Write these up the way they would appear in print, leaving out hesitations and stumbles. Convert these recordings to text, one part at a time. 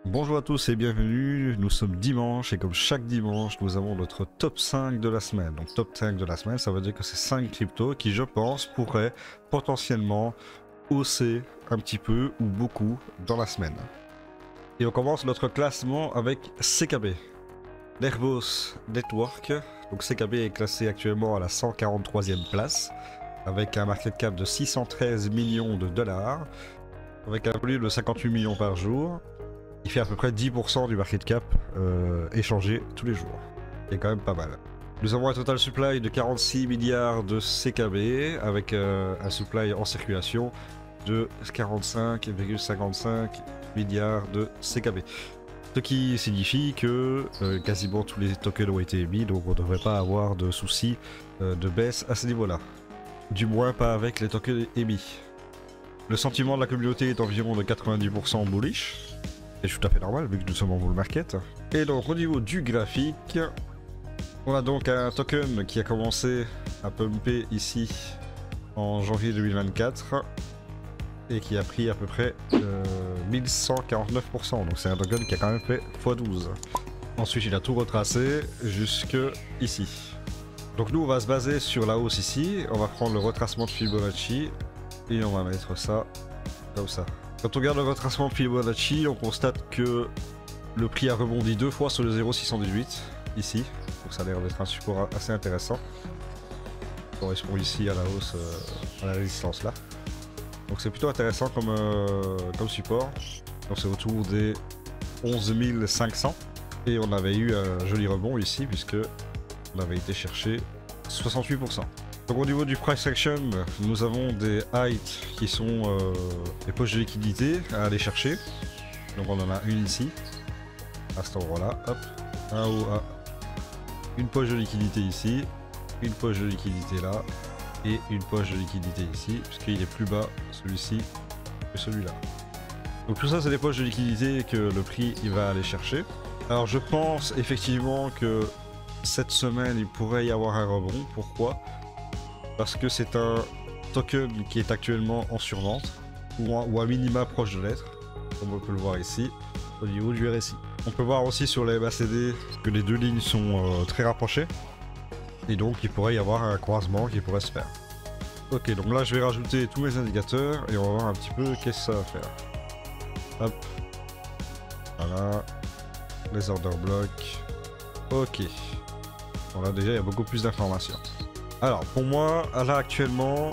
Bonjour à tous et bienvenue, nous sommes dimanche et comme chaque dimanche nous avons notre top 5 de la semaine. Donc top 5 de la semaine, ça veut dire que c'est 5 cryptos qui je pense pourraient potentiellement hausser un petit peu ou beaucoup dans la semaine. Et on commence notre classement avec CKB. Nervos Network, donc CKB est classé actuellement à la 143e place avec un market cap de 613 millions de dollars, avec un volume de 58 millions par jour. Il fait à peu près 10% du market cap échangé tous les jours. C'est quand même pas mal. Nous avons un total supply de 46 milliards de CKB avec un supply en circulation de 45,55 milliards de CKB. Ce qui signifie que quasiment tous les tokens ont été émis, donc on ne devrait pas avoir de soucis de baisse à ce niveau-là. Du moins pas avec les tokens émis. Le sentiment de la communauté est environ de 90% bullish. C'est tout à fait normal vu que nous sommes en bull market. Et donc au niveau du graphique, on a donc un token qui a commencé à pumper ici en janvier 2024 et qui a pris à peu près 1149%. Donc c'est un token qui a quand même fait x12. Ensuite il a tout retracé jusque ici. Donc nous on va se baser sur la hausse ici. On va prendre le retracement de Fibonacci et on va mettre ça comme ça. Quand on regarde le retracement de Fibonacci, on constate que le prix a rebondi deux fois sur le 0,618 ici. Donc ça a l'air d'être un support assez intéressant. Ça correspond ici à la hausse, à la résistance là. Donc c'est plutôt intéressant comme support. Donc c'est autour des 11 500. Et on avait eu un joli rebond ici puisque on avait été chercher 68%. Donc au niveau du price action, nous avons des heights qui sont des poches de liquidité à aller chercher. Donc on en a une ici, à cet endroit-là, hop, un haut, une poche de liquidité ici, une poche de liquidité là, et une poche de liquidité ici, puisqu'il est plus bas celui-ci que celui-là. Donc tout ça c'est des poches de liquidité que le prix il va aller chercher. Alors je pense effectivement que cette semaine il pourrait y avoir un rebond. Pourquoi ? Parce que c'est un token qui est actuellement en survente, ou à minima proche de l'être, comme on peut le voir ici, au niveau du RSI. On peut voir aussi sur les MACD que les deux lignes sont très rapprochées, et donc il pourrait y avoir un croisement qui pourrait se faire. Ok, donc là je vais rajouter tous mes indicateurs, et on va voir un petit peu qu'est-ce que ça va faire. Hop, voilà, les order blocks, ok. Bon là déjà il y a beaucoup plus d'informations. Alors pour moi, là actuellement,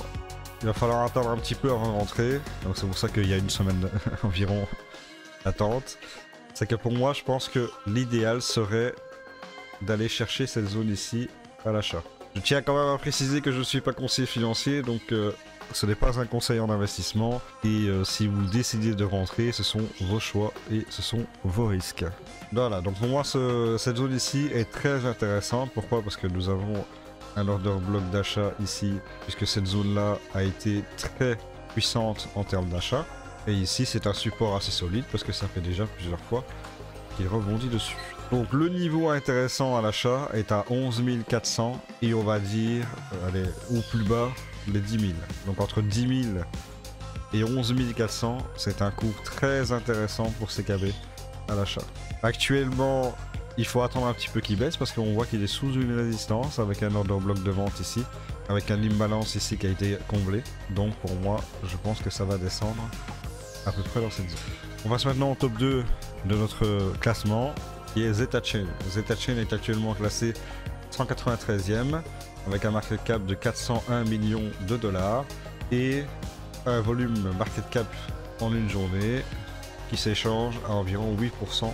il va falloir attendre un petit peu avant de rentrer. Donc c'est pour ça qu'il y a une semaine environ d'attente. C'est que pour moi, je pense que l'idéal serait d'aller chercher cette zone ici à l'achat. Je tiens quand même à préciser que je ne suis pas conseiller financier, donc ce n'est pas un conseil en investissement. Et si vous décidez de rentrer, ce sont vos choix et ce sont vos risques. Voilà, donc pour moi, cette zone ici est très intéressante. Pourquoi ? Parce que nous avons un order bloc d'achat ici, puisque cette zone là a été très puissante en termes d'achat, et ici c'est un support assez solide parce que ça fait déjà plusieurs fois qu'il rebondit dessus. Donc le niveau intéressant à l'achat est à 11 400 et on va dire allez, au plus bas les 10 000. Donc entre 10 000 et 11 400, c'est un cours très intéressant pour CKB à l'achat. Actuellement il faut attendre un petit peu qu'il baisse parce qu'on voit qu'il est sous une résistance avec un order bloc de vente ici, avec un imbalance ici qui a été comblé. Donc pour moi, je pense que ça va descendre à peu près dans cette zone. On passe maintenant au top 2 de notre classement qui est Zeta Chain. Zeta Chain est actuellement classé 193e avec un market cap de 401 millions de dollars et un volume market cap en une journée qui s'échange à environ 8%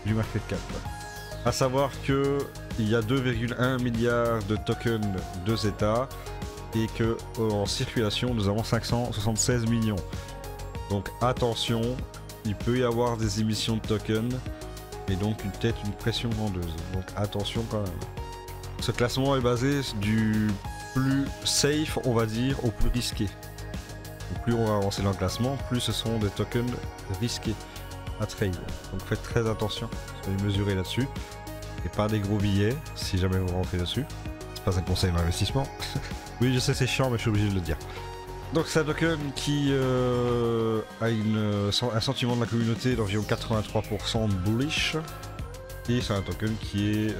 du market cap. A savoir que il y a 2,1 milliards de tokens de Zeta et que en circulation nous avons 576 millions. Donc attention, il peut y avoir des émissions de tokens et donc peut-être une pression vendeuse. Donc attention quand même. Ce classement est basé du plus safe, on va dire, au plus risqué. Donc plus on va avancer dans le classement, plus ce sont des tokens risqués à trade. Donc faites très attention, soyez mesurés là-dessus. Et pas des gros billets, si jamais vous rentrez dessus. C'est pas un conseil d'investissement. Oui, je sais, c'est chiant, mais je suis obligé de le dire. Donc c'est un token qui a un sentiment de la communauté d'environ 83% bullish. Et c'est un token qui est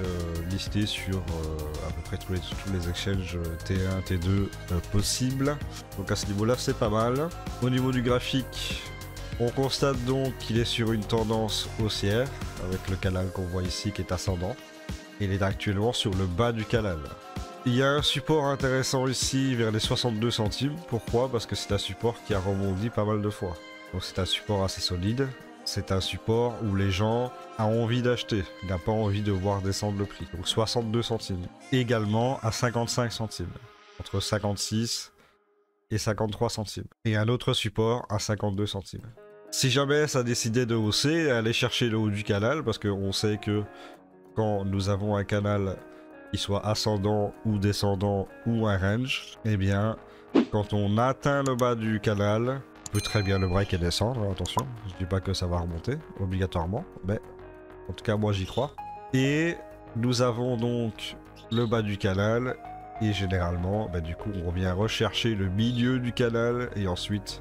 listé sur à peu près tous les exchanges T1, T2 possibles. Donc à ce niveau-là, c'est pas mal. Au niveau du graphique, on constate donc qu'il est sur une tendance haussière, avec le canal qu'on voit ici qui est ascendant. Il est actuellement sur le bas du canal. Il y a un support intéressant ici vers les 62 centimes. Pourquoi? Parce que c'est un support qui a rebondi pas mal de fois. Donc c'est un support assez solide. C'est un support où les gens ont envie d'acheter, n'ont pas envie de voir descendre le prix. Donc 62 centimes. Également à 55 centimes. Entre 56 et 53 centimes. Et un autre support à 52 centimes. Si jamais ça décidait de hausser, aller chercher le haut du canal, parce qu'on sait que quand nous avons un canal qui soit ascendant ou descendant ou un range, eh bien, quand on atteint le bas du canal, on peut très bien le break et descendre, attention, je dis pas que ça va remonter, obligatoirement, mais en tout cas moi j'y crois. Et nous avons donc le bas du canal, et généralement, du coup on revient rechercher le milieu du canal, et ensuite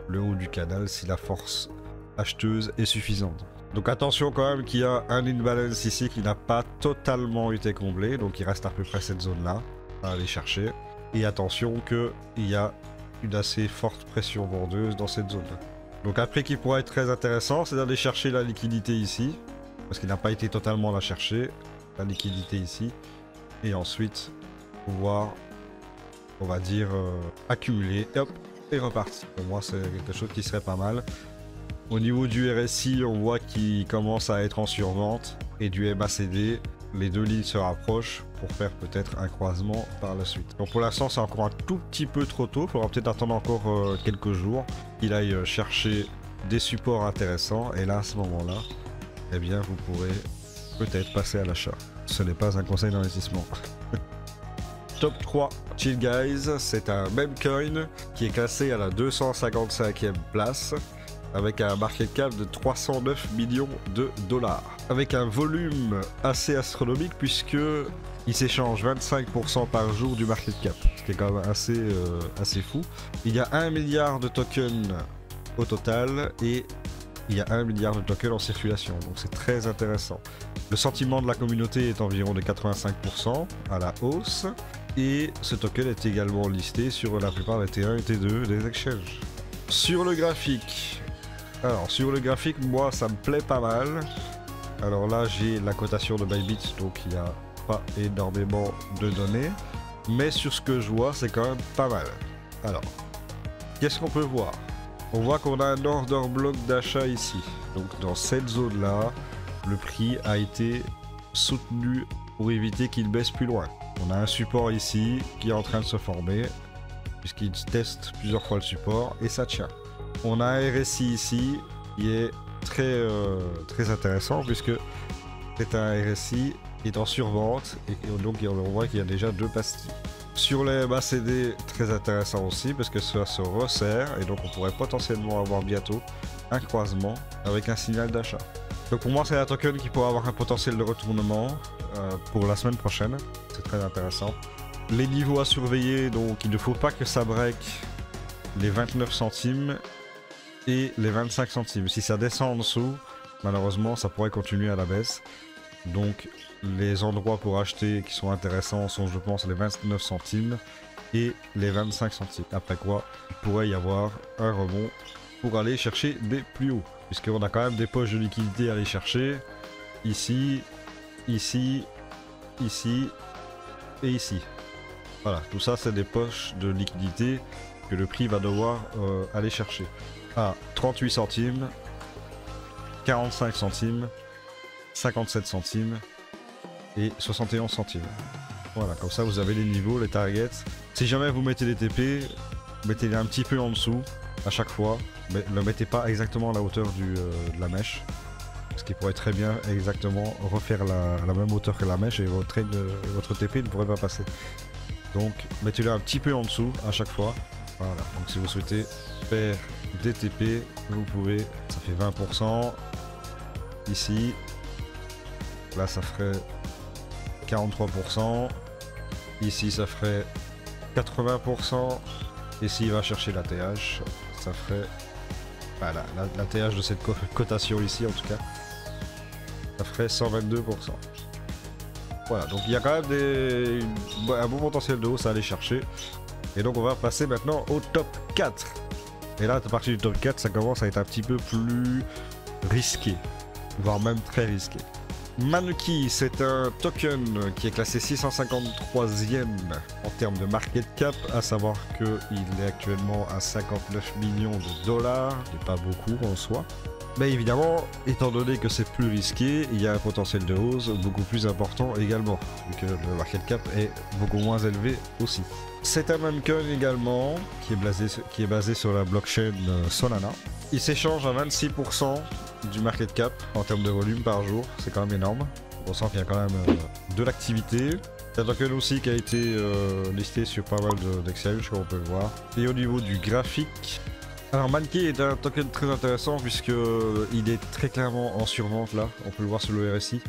le haut du canal si la force acheteuse est suffisante. Donc attention quand même qu'il y a un imbalance ici qui n'a pas totalement été comblé, donc il reste à peu près cette zone là à aller chercher. Et attention qu'il y a une assez forte pression vendeuse dans cette zone là. Donc un prix qui pourrait être très intéressant, c'est d'aller chercher la liquidité ici, parce qu'il n'a pas été totalement la chercher, la liquidité ici, et ensuite pouvoir, on va dire, accumuler, et hop, et repartir. Pour moi c'est quelque chose qui serait pas mal. Au niveau du RSI, on voit qu'il commence à être en survente, et du MACD, les deux lignes se rapprochent pour faire peut-être un croisement par la suite. Donc pour l'instant, c'est encore un tout petit peu trop tôt, il faudra peut-être attendre encore quelques jours qu'il aille chercher des supports intéressants, et là, à ce moment-là, eh bien, vous pourrez peut-être passer à l'achat. Ce n'est pas un conseil d'investissement. Top 3 Chill Guys, c'est un meme coin qui est classé à la 255e place, avec un market cap de 309 millions de dollars. Avec un volume assez astronomique puisque il s'échange 25% par jour du market cap, ce qui est quand même assez fou. Il y a 1 milliard de tokens au total et il y a 1 milliard de tokens en circulation, donc c'est très intéressant. Le sentiment de la communauté est environ de 85% à la hausse et ce token est également listé sur la plupart des T1 et T2 des exchanges. Sur le graphique, alors sur le graphique, moi ça me plaît pas mal. Alors là j'ai la cotation de Bybit, donc il n'y a pas énormément de données. Mais sur ce que je vois, c'est quand même pas mal. Alors, qu'est-ce qu'on peut voir? On voit qu'on a un order block d'achat ici. Donc dans cette zone là, le prix a été soutenu pour éviter qu'il baisse plus loin. On a un support ici qui est en train de se former, puisqu'il teste plusieurs fois le support et ça tient. On a un RSI ici qui est très intéressant puisque c'est un RSI qui est en survente et donc on voit qu'il y a déjà 2 pastilles. Sur les MACD, très intéressant aussi parce que ça se resserre et donc on pourrait potentiellement avoir bientôt un croisement avec un signal d'achat. Donc pour moi c'est un token qui pourrait avoir un potentiel de retournement pour la semaine prochaine, c'est très intéressant. Les niveaux à surveiller, donc il ne faut pas que ça break les 29 centimes et les 25 centimes. Si ça descend en dessous, malheureusement ça pourrait continuer à la baisse. Donc les endroits pour acheter qui sont intéressants sont, je pense, les 29 centimes et les 25 centimes. Après quoi, il pourrait y avoir un rebond pour aller chercher des plus hauts, puisqu'on a quand même des poches de liquidité à aller chercher ici, ici, ici et ici. Voilà, tout ça c'est des poches de liquidité que le prix va devoir aller chercher à 38 centimes, 45 centimes, 57 centimes et 71 centimes. Voilà, comme ça vous avez les niveaux, les targets. Si jamais vous mettez des TP, mettez-les un petit peu en dessous à chaque fois, mais ne le mettez pas exactement à la hauteur de la mèche, parce qu'il pourrait très bien exactement refaire la même hauteur que la mèche et votre TP ne pourrait pas passer. Donc mettez-le un petit peu en dessous à chaque fois. Voilà, donc si vous souhaitez faire des TP, vous pouvez, ça fait 20%, ici, là ça ferait 43%, ici ça ferait 80%, Et s'il va chercher la TH, ça ferait... Voilà, la TH de cette cotation ici en tout cas, ça ferait 122%. Voilà, donc il y a quand même un bon potentiel de hausse à aller chercher. Et donc on va passer maintenant au top 4. Et là, à partir du top 4, ça commence à être un petit peu plus risqué, voire même très risqué. Manuki, c'est un token qui est classé 653e en termes de market cap, à savoir qu'il est actuellement à 59 millions de dollars, c'est pas beaucoup en soi. Mais évidemment, étant donné que c'est plus risqué, il y a un potentiel de hausse beaucoup plus important également, vu que le market cap est beaucoup moins élevé aussi. C'est un memcoin également, qui est basé sur la blockchain Solana. Il s'échange à 26% du market cap en termes de volume par jour, c'est quand même énorme. On sent qu'il y a quand même de l'activité. C'est un token aussi qui a été listé sur pas mal d'exchanges, comme on peut le voir. Et au niveau du graphique, alors Manuki est un token très intéressant puisque il est très clairement en survente là, on peut le voir sur le RSI.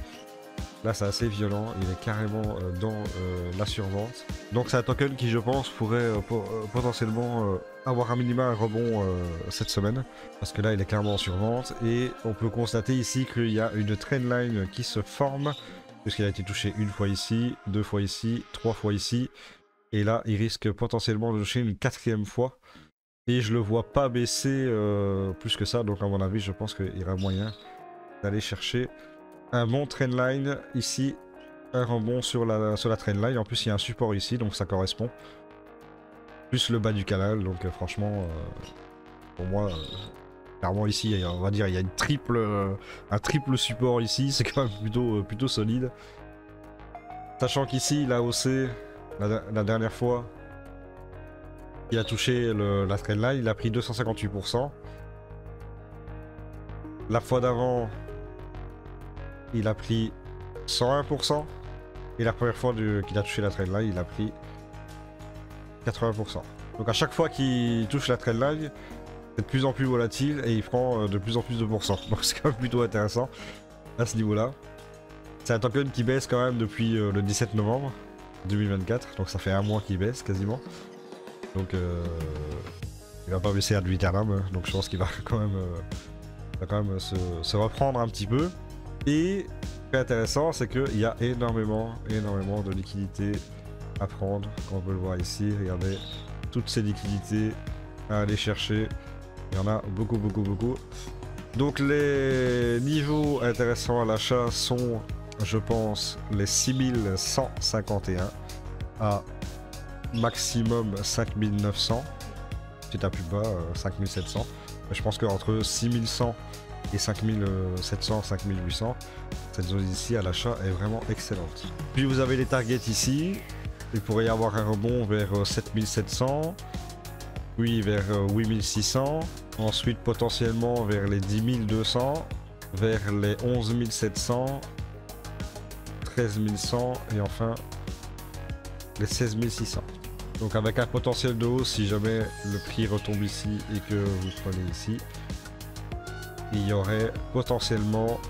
Là c'est assez violent, il est carrément dans la survente. Donc c'est un token qui je pense pourrait potentiellement avoir un minimum un rebond cette semaine. Parce que là il est clairement en survente et on peut constater ici qu'il y a une trendline qui se forme. Puisqu'il a été touché une fois ici, 2 fois ici, 3 fois ici. Et là il risque potentiellement de toucher une 4e fois. Et je le vois pas baisser plus que ça, donc à mon avis je pense qu'il y aura moyen d'aller chercher un bon trendline ici, un rebond sur la trendline. En plus il y a un support ici, donc ça correspond. Plus le bas du canal, donc franchement, pour moi, clairement ici, on va dire il y a un triple support ici, c'est quand même plutôt solide. Sachant qu'ici il a haussé la dernière fois. Il a touché la trendline, il a pris 258%. La fois d'avant, il a pris 101%. Et la première fois qu'il a touché la trendline, il a pris 80%. Donc à chaque fois qu'il touche la trendline, c'est de plus en plus volatile et il prend de plus en plus de pourcents. Donc c'est quand même plutôt intéressant à ce niveau-là. C'est un token qui baisse quand même depuis le 17 novembre 2024. Donc ça fait un mois qu'il baisse quasiment. Donc il va pas baisser ad vitam, donc je pense qu'il va quand même, se reprendre un petit peu. Et ce qui est intéressant, c'est qu'il y a énormément de liquidités à prendre. Comme on peut le voir ici, regardez toutes ces liquidités à aller chercher. Il y en a beaucoup. Donc les niveaux intéressants à l'achat sont, je pense, les 6151 à maximum 5900, c'est à plus bas 5700, mais je pense qu'entre 6100 et 5700, 5800, cette zone ici à l'achat est vraiment excellente. Puis vous avez les targets ici, il pourrait y avoir un rebond vers 7700, puis vers 8600, ensuite potentiellement vers les 10200, vers les 11700, 13100 et enfin les 16600. Donc avec un potentiel de hausse, si jamais le prix retombe ici et que vous prenez ici, il y aurait potentiellement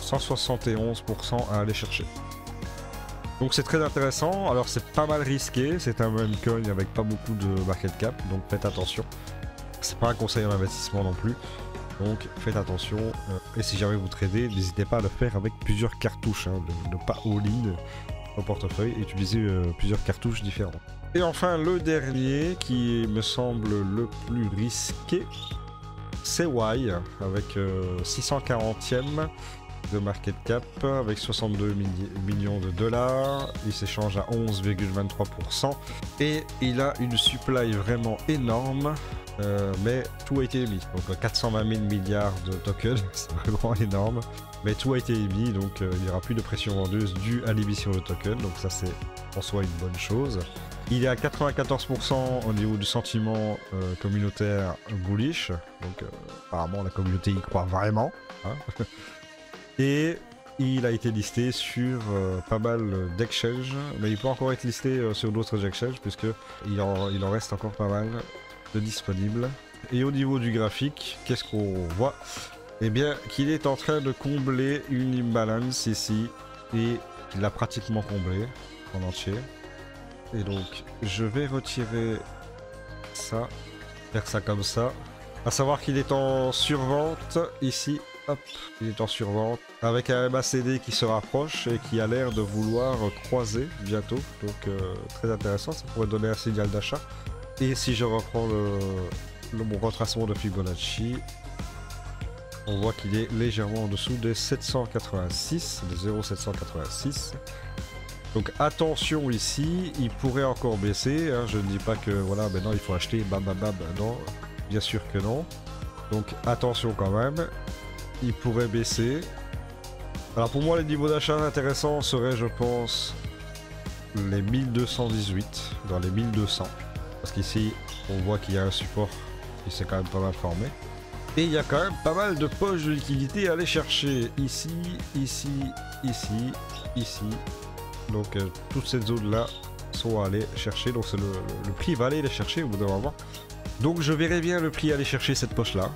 171% à aller chercher. Donc c'est très intéressant. Alors c'est pas mal risqué, c'est un memcoin avec pas beaucoup de market cap, donc faites attention. C'est pas un conseil en investissement non plus, donc faites attention. Et si jamais vous tradez, n'hésitez pas à le faire avec plusieurs cartouches, hein, de pas all-in au portefeuille, et utiliser plusieurs cartouches différentes. Et enfin le dernier qui me semble le plus risqué, c'est Y avec 640e de market cap avec 62 millions de dollars. Il s'échange à 11,23% et il a une supply vraiment énorme, mais tout a été émis. Donc 420 000 milliards de tokens, c'est vraiment énorme. Mais tout a été émis, donc il n'y aura plus de pression vendeuse due à l'émission de tokens. Donc ça c'est en soi une bonne chose. Il est à 94% au niveau du sentiment communautaire bullish. Donc apparemment la communauté y croit vraiment. Hein. Et il a été listé sur pas mal d'exchanges. Mais il peut encore être listé sur d'autres exchanges puisqu'il en reste encore pas mal de disponibles. Et au niveau du graphique, qu'est-ce qu'on voit? Eh bien qu'il est en train de combler une imbalance ici. Et il l'a pratiquement comblé en entier. Et donc je vais retirer ça comme ça. À savoir qu'il est en survente ici. Hop, il est en survente avec un MACD qui se rapproche et qui a l'air de vouloir croiser bientôt. Donc très intéressant, ça pourrait donner un signal d'achat. Et si je reprends mon retracement de Fibonacci, on voit qu'il est légèrement en dessous des 786, de 0,786. Donc attention ici, il pourrait encore baisser. Hein, je ne dis pas que voilà, maintenant il faut acheter, bam bam bam, non, bien sûr que non. Donc attention quand même. Il pourrait baisser. Alors pour moi les niveaux d'achat intéressants seraient je pense les 1218, dans les 1200. Parce qu'ici on voit qu'il y a un support qui s'est quand même pas mal formé. Et il y a quand même pas mal de poches de liquidité à aller chercher. Ici, ici, ici, ici. Donc toutes ces zones là sont à aller chercher. Donc le prix va aller les chercher au bout d'un moment. Donc je verrai bien le prix aller chercher cette poche là.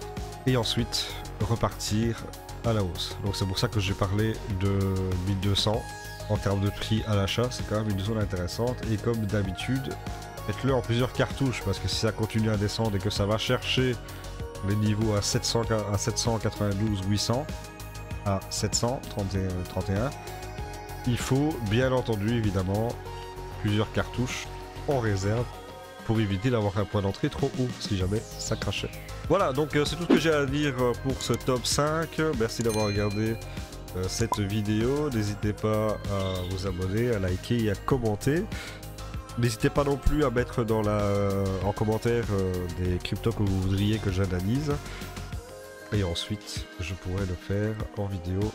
Et ensuite repartir à la hausse. Donc c'est pour ça que j'ai parlé de 1200 en termes de prix à l'achat. C'est quand même une zone intéressante. Et comme d'habitude, faites-le en plusieurs cartouches. Parce que si ça continue à descendre et que ça va chercher les niveaux à 792, 800, à 731, il faut bien entendu évidemment plusieurs cartouches en réserve pour éviter d'avoir un point d'entrée trop haut si jamais ça crachait. Voilà, donc c'est tout ce que j'ai à dire pour ce top 5. Merci d'avoir regardé cette vidéo. N'hésitez pas à vous abonner, à liker et à commenter. N'hésitez pas non plus à mettre en commentaire des cryptos que vous voudriez que j'analyse. Et ensuite, je pourrais le faire en vidéo,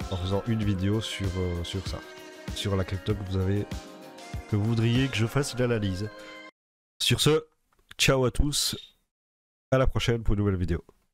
en faisant une vidéo sur ça. Sur la crypto que vous voudriez que je fasse une analyse. Sur ce, ciao à tous, à la prochaine pour une nouvelle vidéo.